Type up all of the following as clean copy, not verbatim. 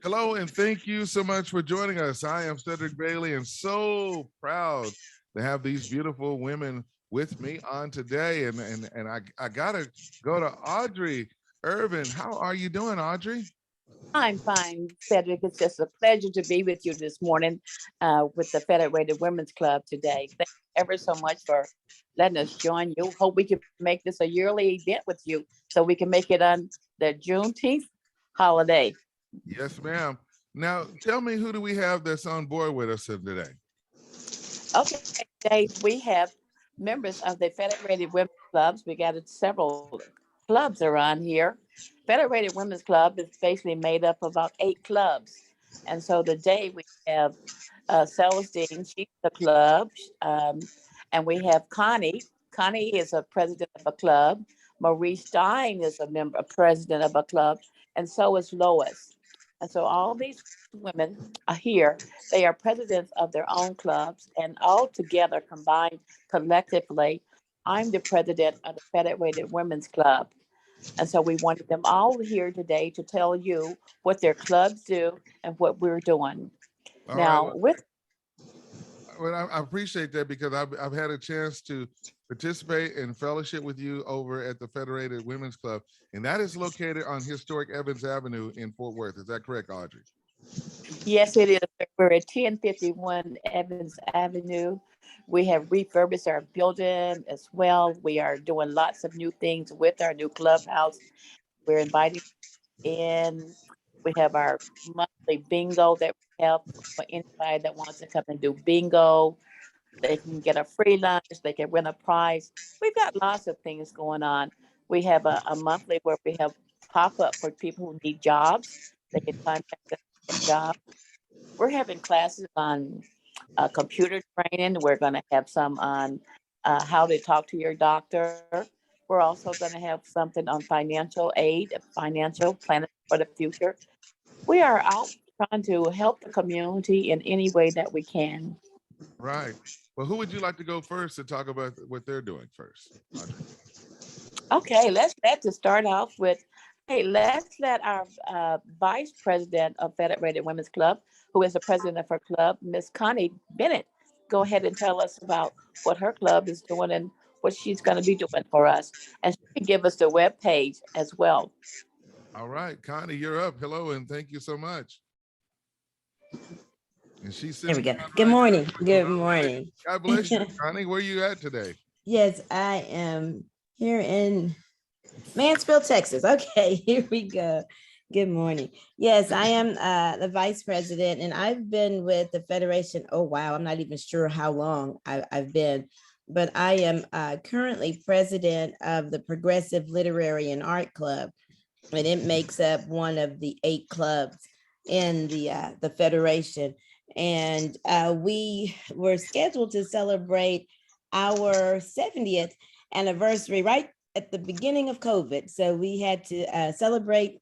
Hello, and thank you so much for joining us. I am Cedric Bailey, and so proud to have these beautiful women with me on today. And I gotta go to Audrey Irvin. How are you doing, Audrey? I'm fine, Cedric. It's just a pleasure to be with you this morning with the Federated Women's Club today. Thank you ever so much for letting us join you. Hope we can make this a yearly event with you so we can make it on the Juneteenth holiday. Yes, ma'am. Now, tell me, who do we have that's on board with us today? Okay, today we have members of the Federated Women's Clubs. We got several clubs around here. Federated Women's Club is basically made up of about 8 clubs. And so today we have Celestine, she's the club. And we have Connie. Connie is a president of a club. Marie Stein is a president of a club. And so is Lois. And so all these women are here. They are presidents of their own clubs, and all together, combined collectively, I'm the president of the Federated Women's Club. And so we wanted them all here today to tell you what their clubs do and what we're doing. All right. Now, with Well, I appreciate that because I've had a chance to participate in fellowship with you over at the Federated Women's Club, and that is located on historic Evans Avenue in Fort Worth. Is that correct, Audrey? yes, it is. We're at 1051 Evans Avenue. We have refurbished our building as well. We are doing lots of new things with our new clubhouse. We're inviting in. We have our monthly bingo that we have for anybody that wants to come and do bingo. They can get a free lunch. They can win a prize. We've got lots of things going on. We have a monthly where we have pop up for people who need jobs. They can contact us for jobs. We're having classes on computer training. We're going to have some on how to talk to your doctor. We're also going to have something on financial aid, financial planning for the future. We are out trying to help the community in any way that we can. Right. Well, who would you like to go first to talk about what they're doing first, Audrey? Okay, let's start off with, hey, let's let our vice president of Federated Women's Club, who is the president of her club, Miss Connie Bennett, go ahead and tell us about what her club is doing and what she's going to be doing for us. And she can give us the web page as well. All right, Connie, you're up. Hello, and thank you so much. And she's There we sitting. go. Good morning. Good morning. God bless you, Connie. Where you at today? Yes, I am here in Mansfield, Texas. Okay, here we go. Good morning. Yes, I am the vice president, and I've been with the Federation. Oh, wow. I'm not even sure how long I've been, but I am currently president of the Progressive Literary and Art Club, and it makes up one of the 8 clubs in the Federation. And we were scheduled to celebrate our 70th anniversary right at the beginning of COVID. So we had to celebrate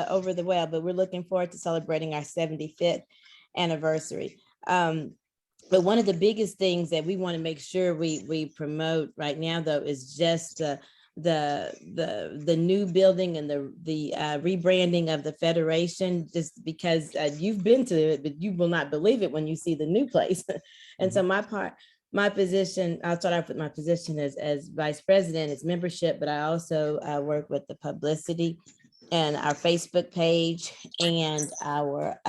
over the web, but we're looking forward to celebrating our 75th anniversary. But one of the biggest things that we want to make sure we promote right now, though, is just the new building and the rebranding of the Federation, just because you've been to it, but you will not believe it when you see the new place. And so my position, I'll start off with my position as vice president, is membership, but I also work with the publicity and our Facebook page and our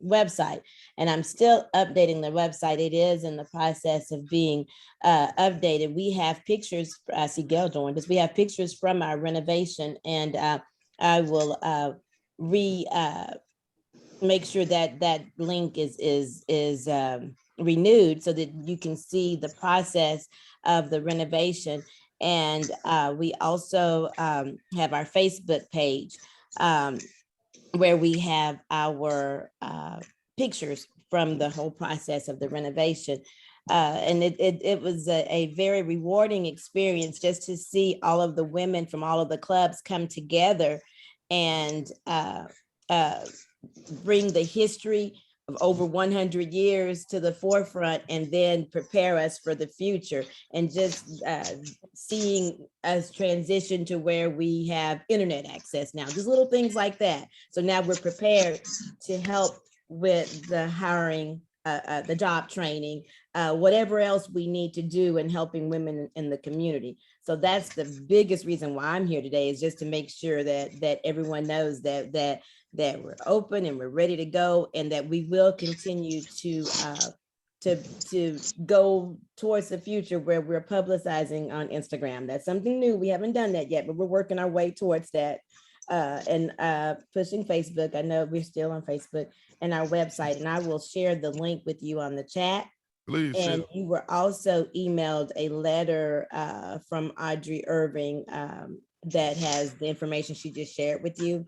website. And I'm still updating the website. It is in the process of being updated. We have pictures, I see Gail joined us. We have pictures from our renovation, and I will make sure that that link is renewed so that you can see the process of the renovation. And we also have our Facebook page where we have our pictures from the whole process of the renovation. And it was a very rewarding experience just to see all of the women from all of the clubs come together and bring the history of over 100 years to the forefront and then prepare us for the future. And just seeing us transition to where we have internet access now, just little things like that. So now we're prepared to help with the hiring, the job training, whatever else we need to do in helping women in the community. So that's the biggest reason why I'm here today, is just to make sure that everyone knows that we're open and we're ready to go, and that we will continue to go towards the future where we're publicizing on Instagram. That's something new. We haven't done that yet, but we're working our way towards that. And pushing Facebook. I know we're still on Facebook, and our website, and I will share the link with you on the chat. Please. And you were also emailed a letter from Audrey Irving that has the information she just shared with you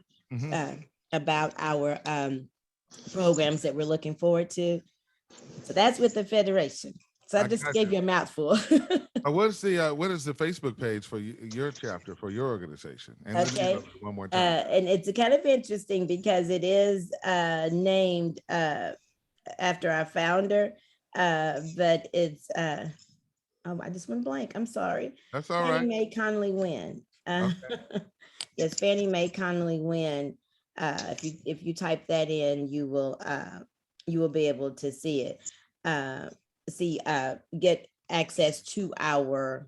about our programs that we're looking forward to. So that's with the Federation. So I just gave you a mouthful. What is the Facebook page for your chapter, for your organization? And okay. One more time. And it's kind of interesting because it is named after our founder, but it's oh, I just went blank. I'm sorry. That's all right. Fannie Mae Connally-Winn. Okay. Yes, Fannie Mae Connally-Winn. If you type that in, you will be able to see it. Get access to our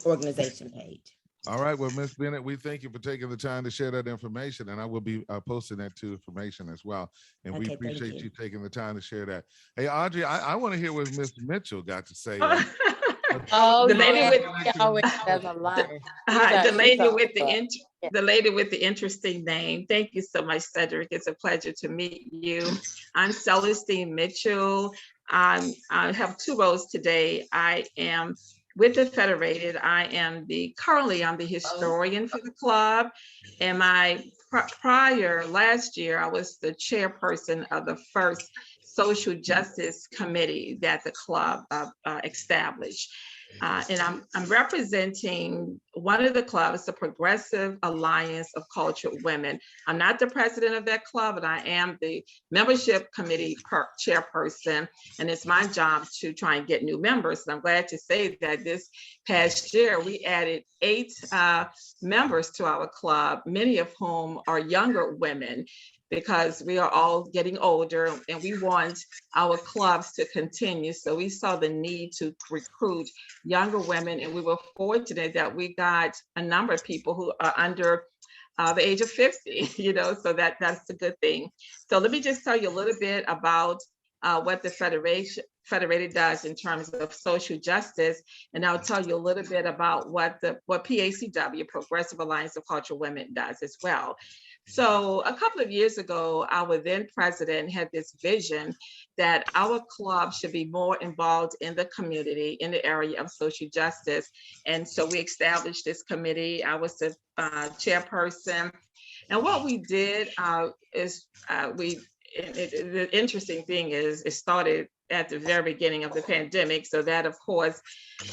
organization page. All right. Well, Ms. Bennett, we thank you for taking the time to share that information, and I will be posting that to information as well. And we appreciate you taking the time to share that. Hey, Audrey, I want to hear what Ms. Mitchell got to say. Oh, the lady with always does a lot. the lady with the interesting name. Thank you so much, Cedric. It's a pleasure to meet you. I'm Celestine Mitchell. I have two roles today. I am with the Federated. I am currently I'm the historian for the club, and my last year I was the chairperson of the first social justice committee that the club established. And I'm representing one of the clubs, the Progressive Alliance of Cultured Women. I'm not the president of that club, but I am the membership committee chairperson, and it's my job to try and get new members. And I'm glad to say that this past year we added 8 members to our club, many of whom are younger women, because we are all getting older and we want our clubs to continue. So we saw the need to recruit younger women, and we were fortunate that we got a number of people who are under the age of 50, so that's a good thing. So let me just tell you a little bit about what the Federated does in terms of social justice, and I'll tell you a little bit about what PACW, Progressive Alliance of Cultural Women, does as well. So a couple of years ago, our then president had this vision that our club should be more involved in the community in the area of social justice. And so we established this committee. I was the chairperson. And what we did is the interesting thing is it started at the very beginning of the pandemic. So that, of course,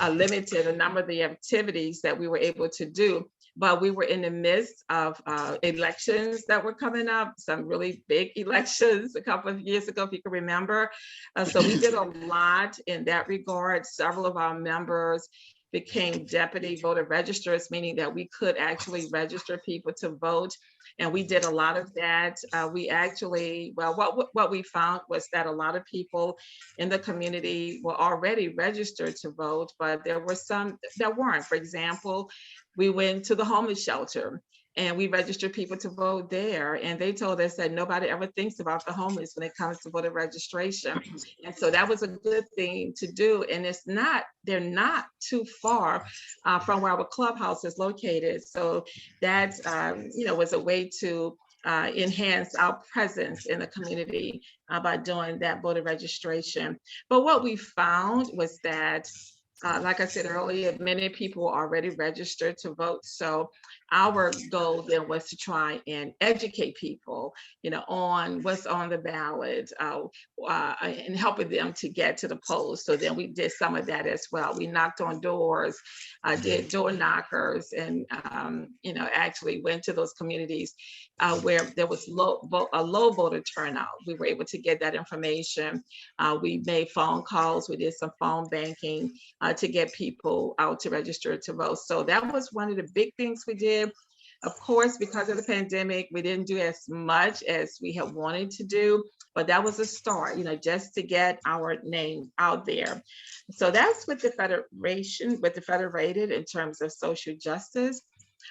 limited a number of the activities that we were able to do. But we were in the midst of elections that were coming up, some really big elections a couple of years ago, if you can remember. So we did a lot in that regard. Several of our members became deputy voter registrars, meaning that we could actually register people to vote. And we did a lot of that. We actually, what we found was that a lot of people in the community were already registered to vote, but there were some that weren't. For example, we went to the homeless shelter and we registered people to vote there. And they told us that nobody ever thinks about the homeless when it comes to voter registration. And so that was a good thing to do. And they're not too far from where our clubhouse is located. So that, was a way to enhance our presence in the community by doing that voter registration. But what we found was that like I said earlier, many people were already registered to vote. So our goal then was to try and educate people, on what's on the ballot and helping them to get to the polls. So then we did some of that as well. We knocked on doors, did door knockers, and, actually went to those communities where there was a low voter turnout. We were able to get that information. We made phone calls. We did some phone banking to get people out to register to vote. So that was one of the big things we did. Of course, because of the pandemic, we didn't do as much as we had wanted to do, but that was a start, just to get our name out there. So that's with the Federation, with the Federated in terms of social justice.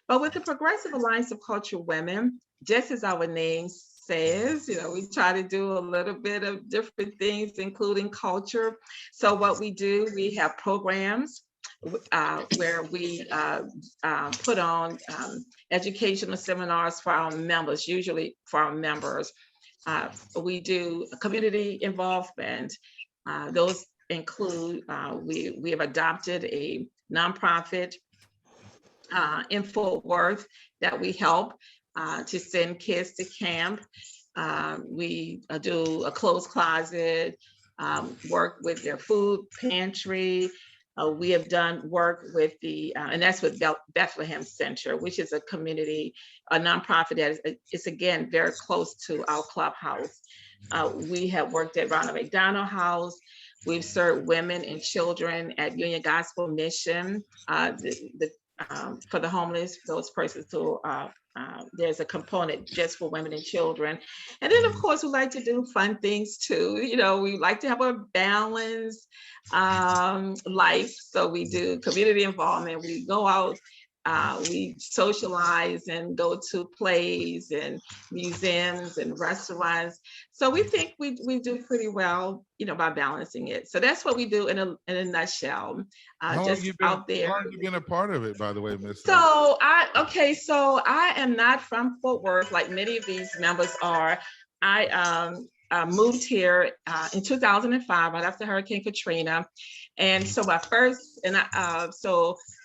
But with the Progressive Alliance of Cultural Women, just as our name says, we try to do a little bit of different things, including culture. So what we do, we have programs where we put on educational seminars for our members, usually for our members. We do community involvement. Those include, we have adopted a nonprofit in Fort Worth that we help to send kids to camp. We do a clothes closet, work with their food pantry. We have done work with and that's with Bethlehem Center, which is a community, a nonprofit that is again, very close to our clubhouse. We have worked at Ronald McDonald House. We've served women and children at Union Gospel Mission, for the homeless, those persons who there's a component just for women and children. And then of course, we like to do fun things too. We like to have a balanced life. So we do community involvement. We go out, we socialize and go to plays and museums and restaurants. So we think we do pretty well, by balancing it. So that's what we do in a nutshell. Just out there. How long have you been a part of it, by the way, Miss? So I am not from Fort Worth like many of these members are. I moved here in 2005, right after Hurricane Katrina. And so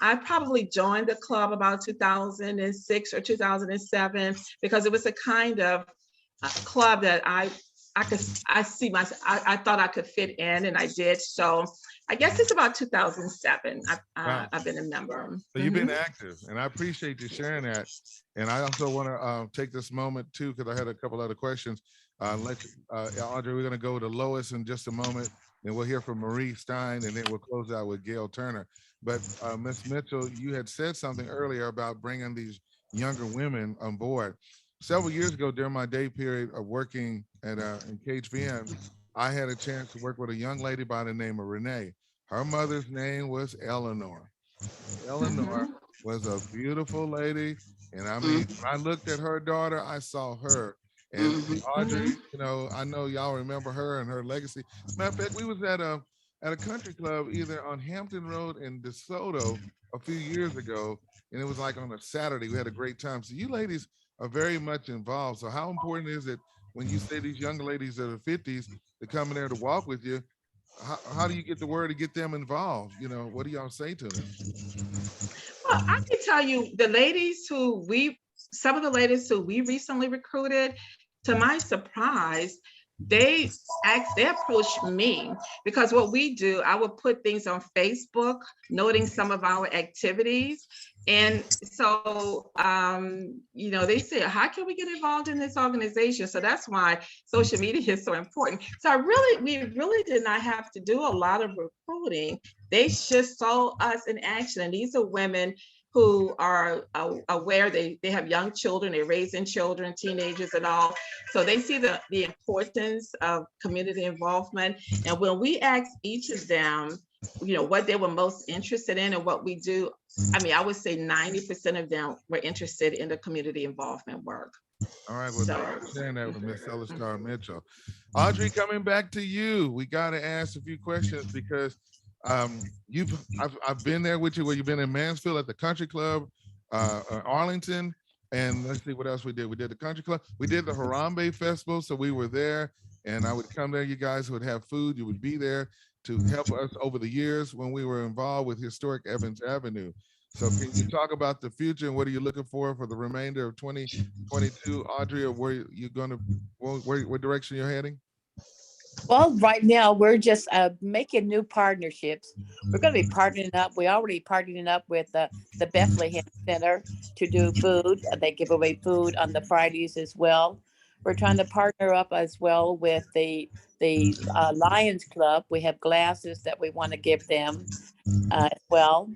I probably joined the club about 2006 or 2007, because it was a kind of club that I thought I could fit in, and I did. So I guess it's about 2007. I've been a member. So you've been active, and I appreciate you sharing that. And I also want to take this moment too, because I had a couple other questions. Audrey, we're going to go to Lois in just a moment, and we'll hear from Marie Stein, and then we'll close out with Gail Turner. But Ms. Mitchell, you had said something earlier about bringing these younger women on board. Several years ago, during my day period of working at in KHVN, I had a chance to work with a young lady by the name of Renee. Her mother's name was Eleanor. Eleanor was a beautiful lady. And I mean, when I looked at her daughter, I saw her. And Audrey, I know y'all remember her and her legacy. Matter of fact, we was at a country club either on Hampton Road in DeSoto a few years ago. And it was like on a Saturday. We had a great time. So you ladies are very much involved. So how important is it when you say these young ladies that are 50s to come in there to walk with you? How do you get the word to get them involved? What do y'all say to them? Well, I can tell you some of the ladies who we recently recruited, to my surprise, they approached me, because what we do, I would put things on Facebook, noting some of our activities. And so, they said, how can we get involved in this organization? So that's why social media is so important. So we really did not have to do a lot of recruiting. They just saw us in action. And these are women who are aware, they have young children, they're raising children, teenagers and all. So they see the importance of community involvement. And when we ask each of them, what they were most interested in and what we do, I would say 90% of them were interested in the community involvement work. All right, well, thanks for sharing that with Ms. Celestar Mitchell. Audrey, coming back to you, we got to ask a few questions, because I've been there with you, where you've been in Mansfield at the country club, Arlington, and let's see what else we did. We did the country club. We did the Harambe Festival, so we were there, and I would come there. You guys would have food. You would be there to help us over the years when we were involved with historic Evans Avenue. So can you talk about the future and what are you looking for the remainder of 2022, Audrey, or where you're going to, what direction you're heading? Well, right now we're just making new partnerships. We're going to be partnering up. We already partnering up with the Bethlehem Center to do food. They give away food on the Fridays as well. We're trying to partner up as well with the Lions Club. We have glasses that we want to give them as well.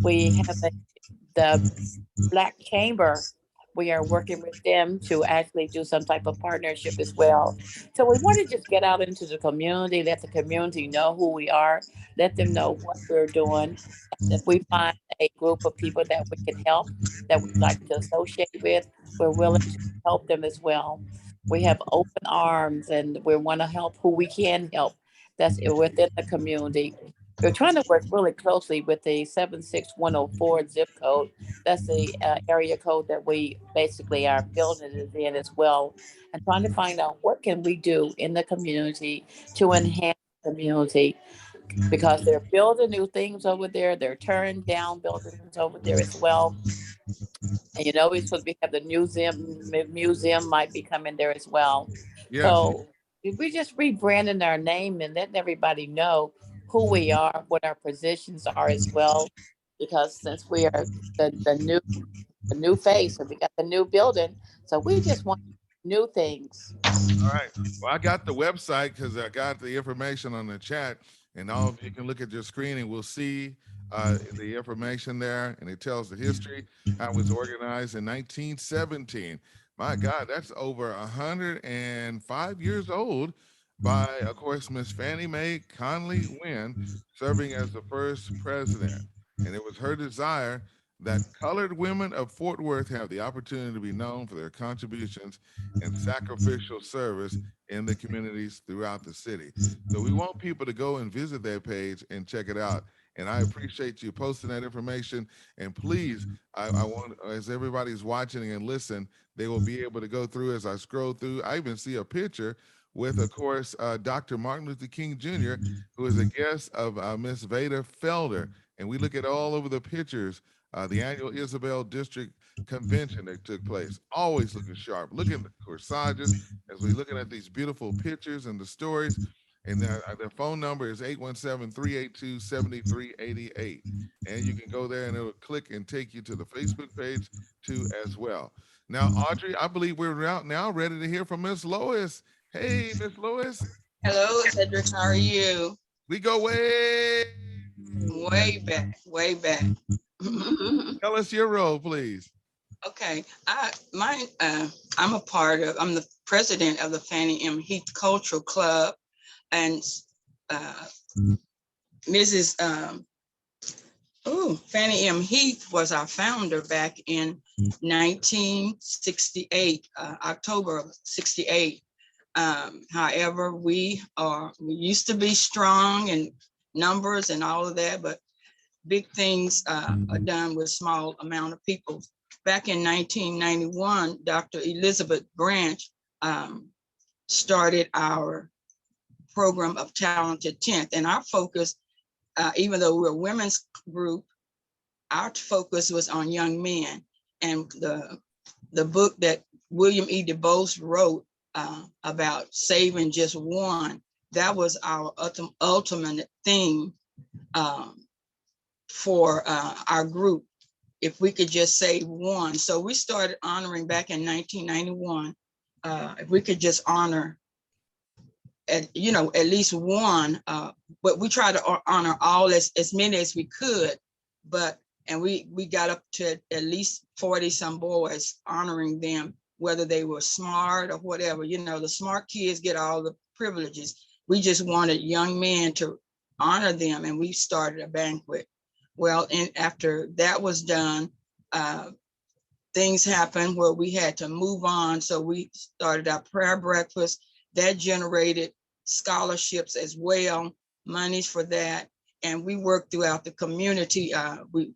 We have the Black Chamber. We are working with them to actually do some type of partnership as well. So we want to just get out into the community, let the community know who we are, let them know what we're doing. And if we find a group of people that we can help, that we'd like to associate with, we're willing to help them as well. We have open arms and we want to help who we can help that's within the community. We're trying to work really closely with the 76104 zip code. That's the area code that we basically our building is in as well, and trying to find out what can we do in the community to enhance the community, because they're building new things over there. They're tearing down buildings over there as well. And we're supposed to have the museum might be coming there as well. Yes. So if we just rebranding our name and letting everybody know who we are, what our positions are as well, because since we are the new face, and we got the new building, so we just want new things. All right. Well, I got the website because I got the information on the chat, and all of you can look at your screen and we'll see the information there, and it tells the history, how it was organized in 1917. My God, that's over 105 years old, by, of course, Miss Fannie Mae Connally-Winn, serving as the first president. And it was her desire that colored women of Fort Worth have the opportunity to be known for their contributions and sacrificial service in the communities throughout the city. So we want people to go and visit their page and check it out. And I appreciate you posting that information. And please, I want, as everybody's watching and listen, they will be able to go through as I scroll through. I even see a picture with, of course, Dr. Martin Luther King Jr., who is a guest of Miss Veda Felder. And we look at all over the pictures, the annual Isabel District Convention that took place, always looking sharp. Look at the corsages as we're looking at these beautiful pictures and the stories. And the phone number is 817-382-7388. And you can go there and it'll click and take you to the Facebook page too as well. Now, Audrey, I believe we're out now ready to hear from Miss Lois. Hey, Miss Lois. Hello, Cedric. How are you? We go way back, way back. Tell us your role, please. Okay, I'm the president of the Fannie M. Heath Cultural Club, and Mrs. Fannie M. Heath was our founder back in 1968, October of 68. However, we used to be strong in numbers and all of that, but big things are done with small amount of people. Back in 1991, Dr. Elizabeth Branch started our program of Talented 10th, and our focus, even though we're a women's group, our focus was on young men. And the book that William E. Du Bois wrote about saving just one, that was our ultimate thing for our group. If we could just save one. So we started honoring back in 1991. If we could just honor at least one, but we try to honor all as many as we could, and we got up to at least 40 some boys, honoring them, whether they were smart or whatever. The smart kids get all the privileges. We just wanted young men to honor them, and we started a banquet. Well, and after that was done, things happened where we had to move on. So we started our prayer breakfast. That generated scholarships as well, monies for that. And we work throughout the community. We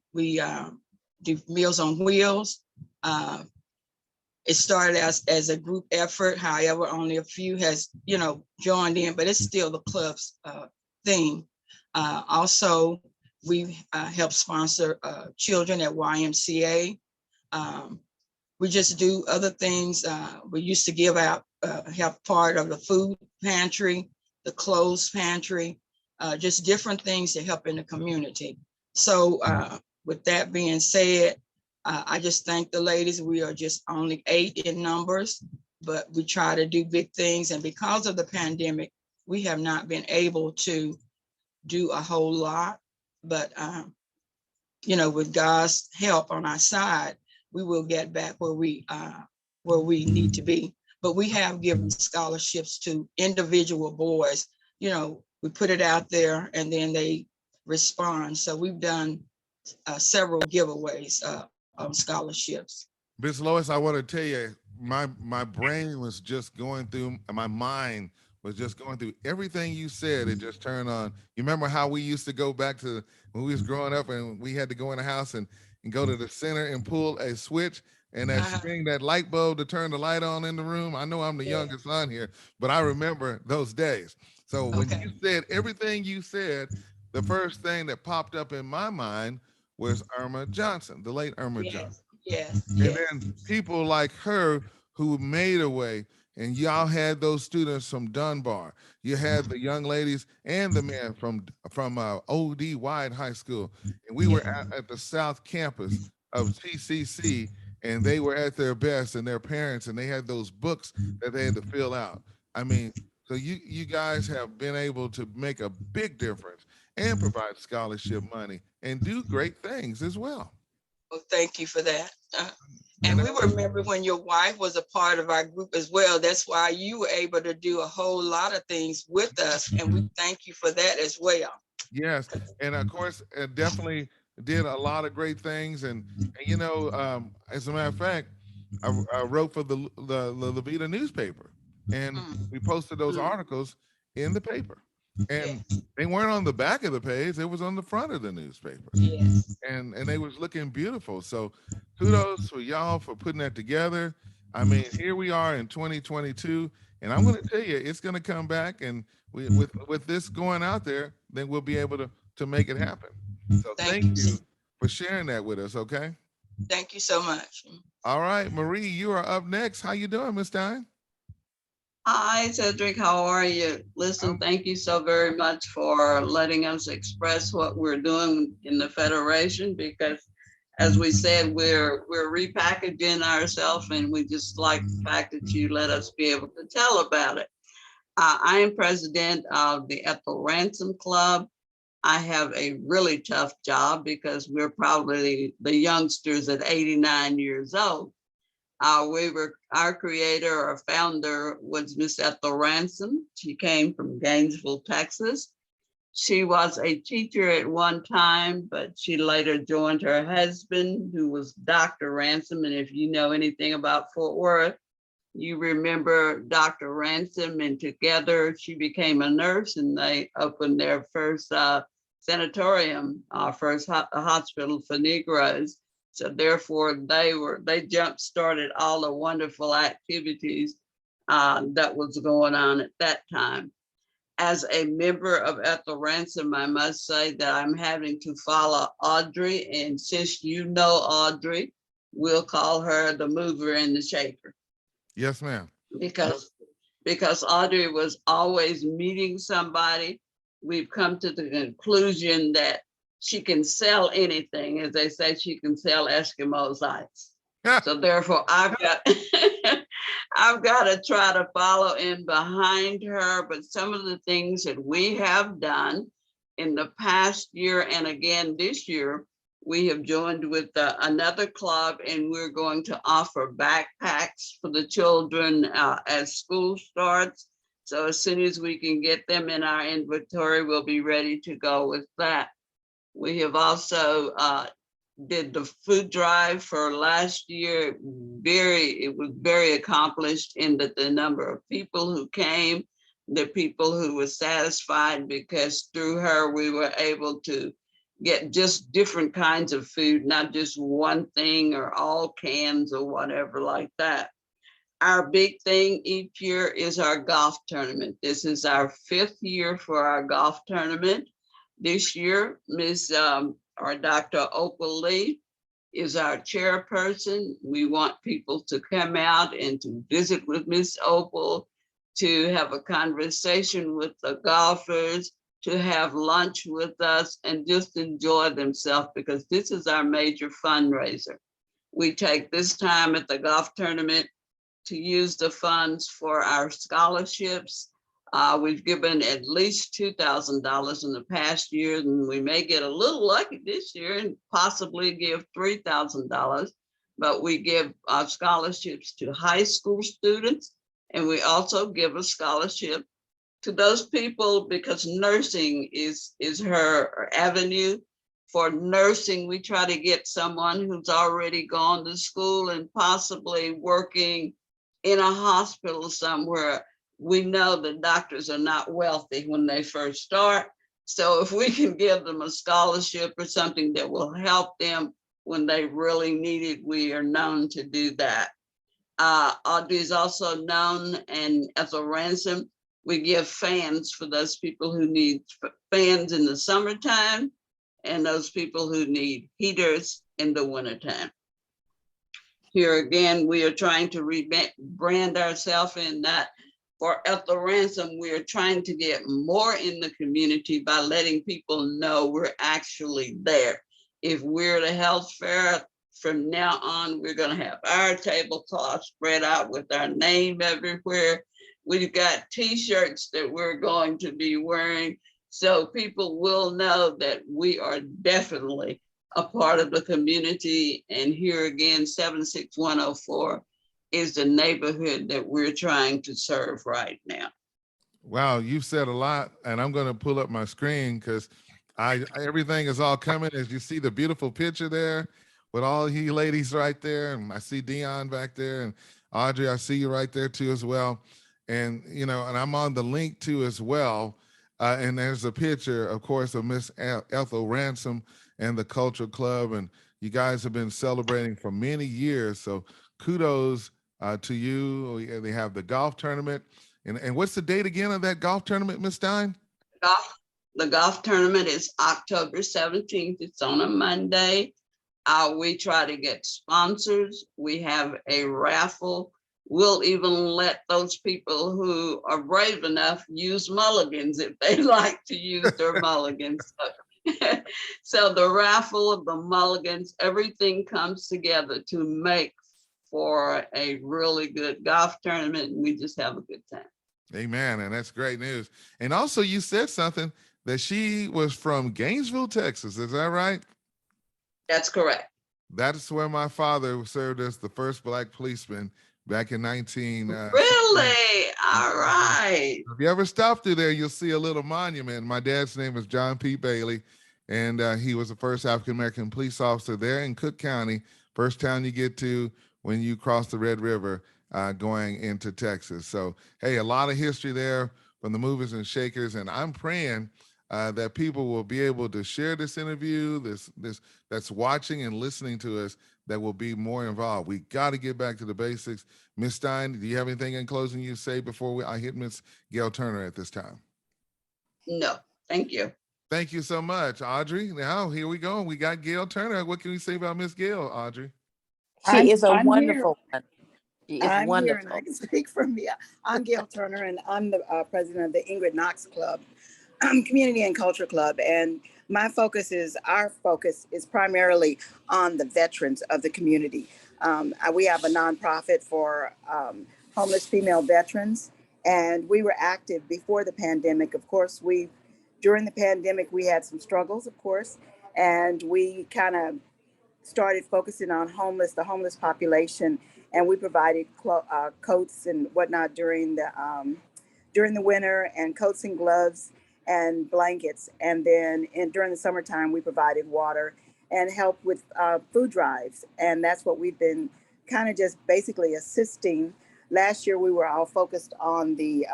do Meals on Wheels. It started as a group effort. However, only a few has, joined in, but it's still the club's thing. Also, we help sponsor children at YMCA. We just do other things. We used to give out, have part of the food pantry the clothes pantry, just different things to help in the community. So with that being said, I just thank the ladies. We are just only 8 in numbers, but we try to do big things. And because of the pandemic, we have not been able to do a whole lot. But, you know, with God's help on our side, we will get back where we need to be. But we have given scholarships to individual boys. You know, we put it out there and then they respond. So we've done several giveaways on scholarships. Miss Lois, I want to tell you, my brain was just going through, my mind was just going through everything you said. It just turned on. You remember how we used to go back to when we was growing up and we had to go in the house and go to the center and pull a switch and that string, that light bulb to turn the light on in the room. I know I'm the youngest on here, but I remember those days. So when you said everything you said, the first thing that popped up in my mind was Irma Johnson, the late Irma Johnson. Yes. And then people like her who made a way, and y'all had those students from Dunbar. You had the young ladies and the men from O.D. Wide High School. And we were at the South Campus of TCC, and they were at their best, and their parents, and they had those books that they had to fill out. I mean, so you guys have been able to make a big difference and provide scholarship money and do great things as well. Well, thank you for that. And we remember when your wife was a part of our group as well. That's why you were able to do a whole lot of things with us. And we thank you for that as well. Yes. And of course, definitely did a lot of great things. And you know, as a matter of fact, I wrote for the Levita newspaper, and we posted those articles in the paper. And they weren't on the back of the page, it was on the front of the newspaper. Yes. And they was looking beautiful. So kudos for y'all for putting that together. I mean, here we are in 2022, and I'm going to tell you, it's going to come back, and with this going out there, then we'll be able to make it happen. So thank you for sharing that with us. Okay. Thank you so much. All right, Marie, you are up next. How you doing, Miss Stein? Hi, Cedric. How are you? Listen, thank you so very much for letting us express what we're doing in the Federation, because as we said, we're repackaging ourselves, and we just like the fact that you let us be able to tell about it. I am president of the Ethel Ransom Club. I have a really tough job because we're probably the youngsters at 89 years old. Our creator or founder was Miss Ethel Ransom. She came from Gainesville, Texas. She was a teacher at one time, but she later joined her husband, who was Dr. Ransom. And if you know anything about Fort Worth, you remember Dr. Ransom, and together she became a nurse, and they opened their first sanatorium, first hospital for Negroes. So therefore, they jump-started all the wonderful activities that was going on at that time. As a member of Ethel Ransom, I must say that I'm having to follow Audrey, and since you know Audrey, we'll call her the mover and the shaker. Yes, ma'am. Because Audrey was always meeting somebody. We've come to the conclusion that she can sell anything. As they say, she can sell Eskimo's ice. So therefore, I've got to try to follow in behind her. But some of the things that we have done in the past year and again this year, we have joined with another club, and we're going to offer backpacks for the children as school starts. So as soon as we can get them in our inventory, we'll be ready to go with that. We have also did the food drive for last year. It was very accomplished in that the number of people who came, the people who were satisfied, because through her, we were able to get just different kinds of food, not just one thing or all cans or whatever like that. Our big thing each year is our golf tournament. This is our 5th year for our golf tournament. This year, Dr. Opal Lee is our chairperson. We want people to come out and to visit with Miss Opal, to have a conversation with the golfers, to have lunch with us and just enjoy themselves, because this is our major fundraiser. We take this time at the golf tournament to use the funds for our scholarships. We've given at least $2,000 in the past year, and we may get a little lucky this year and possibly give $3,000. But we give scholarships to high school students, and we also give a scholarship to those people, because nursing is her avenue. For nursing, we try to get someone who's already gone to school and possibly working in a hospital somewhere. We know that doctors are not wealthy when they first start. So if we can give them a scholarship or something that will help them when they really need it, we are known to do that. Audrey is also known, and as a ransom, we give fans for those people who need fans in the summertime and those people who need heaters in the wintertime. Here again, we are trying to rebrand ourselves in that for at the ransom, we are trying to get more in the community by letting people know we're actually there. If we're at a health fair, from now on, we're going to have our tablecloth spread out with our name everywhere. We've got T-shirts that we're going to be wearing, so people will know that we are definitely a part of the community. And here again, 76104 is the neighborhood that we're trying to serve right now. Wow, you've said a lot, and I'm going to pull up my screen because everything is all coming. As you see the beautiful picture there with all you ladies right there, and I see Dion back there, and Audrey, I see you right there too as well. And you know, and I'm on the link too as well. And there's a picture, of course, of Miss Ethel Ransom and the Cultural Club, and you guys have been celebrating for many years. So kudos to you. They have the golf tournament. And what's the date again of that golf tournament, Miss Stein? The golf tournament is October 17th. It's on a Monday. We try to get sponsors. We have a raffle. We'll even let those people who are brave enough use mulligans if they like to use their mulligans. So the raffle, the mulligans, everything comes together to make for a really good golf tournament, and we just have a good time. Amen, and that's great news. And also you said something that she was from Gainesville, Texas. Is that right? That's correct. That's where my father served as the first Black policeman back in 19. Really? All right. If you ever stop through there, you'll see a little monument. My dad's name is John P. Bailey, and he was the first African-American police officer there in Cook County, first town you get to when you cross the Red River going into Texas. So, hey, a lot of history there from the movers and shakers, and I'm praying that people will be able to share this interview, this that's watching and listening to us, that will be more involved. We got to get back to the basics. Ms. Stein, do you have anything in closing you say before I hit Ms. Gail Turner at this time? No, thank you. Thank you so much, Audrey. Now, here we go. We got Gail Turner. What can we say about Ms. Gail, Audrey? She is a I'm wonderful one. She is I'm wonderful. here and I can speak for me. I'm Gail Turner, and I'm the president of the Ingrid Knox Club, Community and Culture Club. And our focus is primarily on the veterans of the community. We have a nonprofit for homeless female veterans, and we were active before the pandemic. Of course, during the pandemic, we had some struggles, of course, and we kind of started focusing on the homeless population, and we provided coats and whatnot during the winter, and coats and gloves and blankets. And then during the summertime, we provided water and help with food drives. And that's what we've been kind of just basically assisting. Last year, we were all focused on the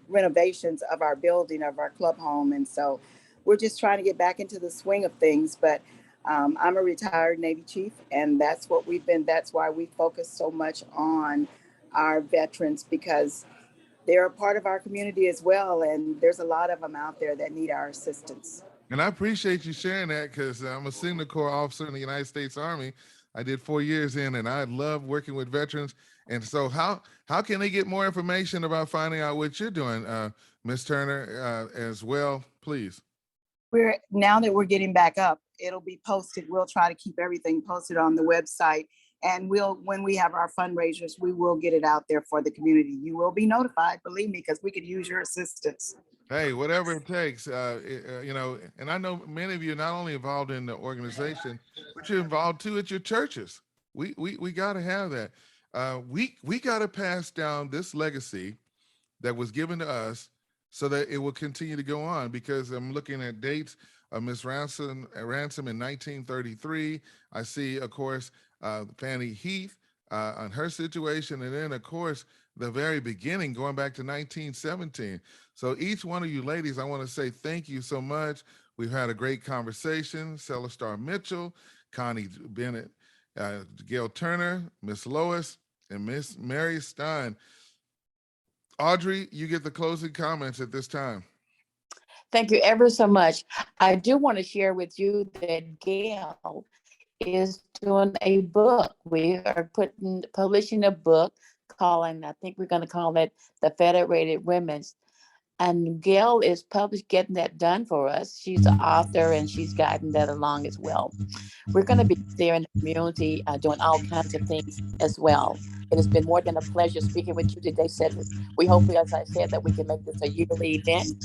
renovations of our building, of our club home. And so we're just trying to get back into the swing of things. But I'm a retired Navy chief, and that's why we focus so much on our veterans, because they're a part of our community as well. And there's a lot of them out there that need our assistance. And I appreciate you sharing that, because I'm a Signal Corps officer in the United States Army. I did 4 years in, and I love working with veterans. And so how can they get more information about finding out what you're doing, Ms. Turner, as well, please? Now that we're getting back up, it'll be posted. We'll try to keep everything posted on the website. And when we have our fundraisers, we will get it out there for the community. You will be notified, believe me, because we could use your assistance. Hey, whatever it takes, you know, and I know many of you are not only involved in the organization, but you're involved too at your churches. We got to have that. We got to pass down this legacy that was given to us so that it will continue to go on, because I'm looking at dates of Miss Ransom in 1933. I see, of course, Fannie Heath on her situation. And then, of course, the very beginning, going back to 1917. So each one of you ladies, I want to say thank you so much. We've had a great conversation. Celestar Mitchell, Connie Bennett, Gail Turner, Miss Lois, and Miss Mary Stein. Audrey, you get the closing comments at this time. Thank you ever so much. I do want to share with you that Gail is doing a book. We are publishing a book calling, I think we're going to call it the Federated Women's. And Gail is getting that done for us. She's an author and she's guiding that along as well. We're going to be there in the community doing all kinds of things as well. It has been more than a pleasure speaking with you today, Cedric. We hope, as I said, that we can make this a yearly event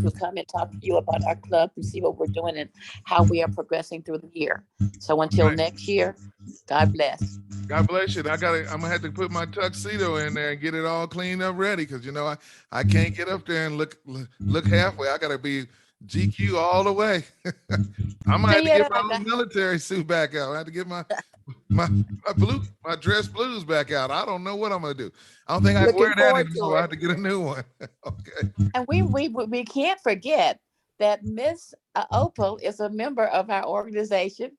to come and talk to you about our club and see what we're doing and how we are progressing through the year. So until next year, God bless. God bless you. I'm gonna have to put my tuxedo in there and get it all cleaned up ready, because you know I can't get up there and look halfway. I gotta be GQ all the way. I might have to get my own military suit back out. I have to get my dress blues back out. I don't know what I'm gonna do. I don't think I can wear that anymore. I have to get a new one. Okay. And we can't forget that Miss Opal is a member of our organization,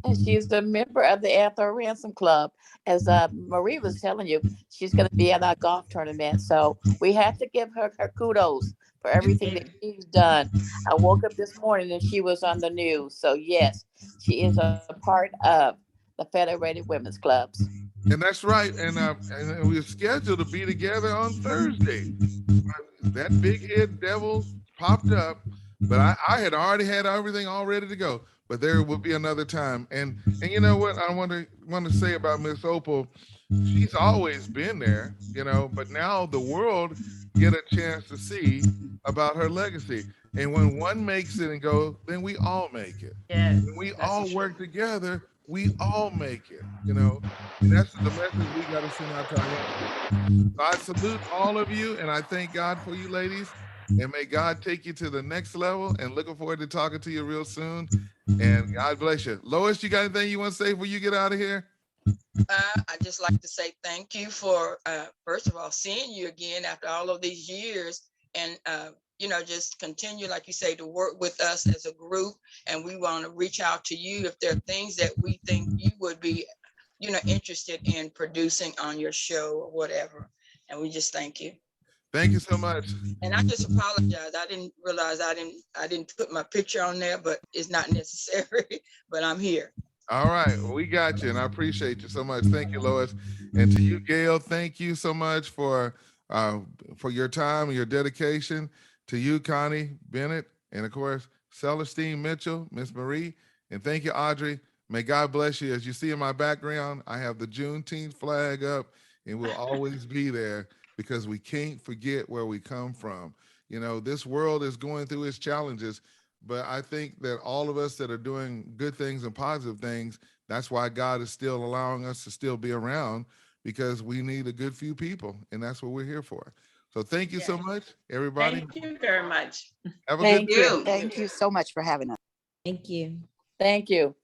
and she's a member of the Arthur Ransom Club. As Marie was telling you, she's going to be at our golf tournament. So we have to give her kudos for everything that she's done. I woke up this morning and she was on the news. So yes, she is a part of the Federated Women's Clubs. And that's right. And we're scheduled to be together on Thursday. That big head devil popped up, but I had already had everything all ready to go. But there will be another time. And you know what I want to say about Miss Opal, she's always been there, you know, but now the world get a chance to see about her legacy. And when one makes it and go, then we all make it. Yes, when we all work together, we all make it, you know. And that's the message we got to send out to our young. So I salute all of you, and I thank God for you ladies. And may God take you to the next level, and looking forward to talking to you real soon. And God bless you. Lois, you got anything you want to say before you get out of here? I just like to say thank you for, first of all, seeing you again after all of these years. And, you know, just continue, like you say, to work with us as a group. And we want to reach out to you if there are things that we think you would be, you know, interested in producing on your show or whatever. And we just thank you. Thank you so much. And I just apologize. I didn't realize I didn't put my picture on there, but it's not necessary. But I'm here. All right, well, we got you, and I appreciate you so much. Thank you, Lois. And to you, Gail, thank you so much for your time and your dedication. To you, Connie Bennett, and of course, Celestine Mitchell, Miss Marie, and thank you, Audrey. May God bless you. As you see in my background, I have the Juneteenth flag up, and we'll always be there, because we can't forget where we come from. You know, this world is going through its challenges, but I think that all of us that are doing good things and positive things, that's why God is still allowing us to still be around, because we need a good few people, and that's what we're here for. So thank you so much, everybody. Thank you very much. Have a good day. Thank you so much for having us. Thank you. Thank you.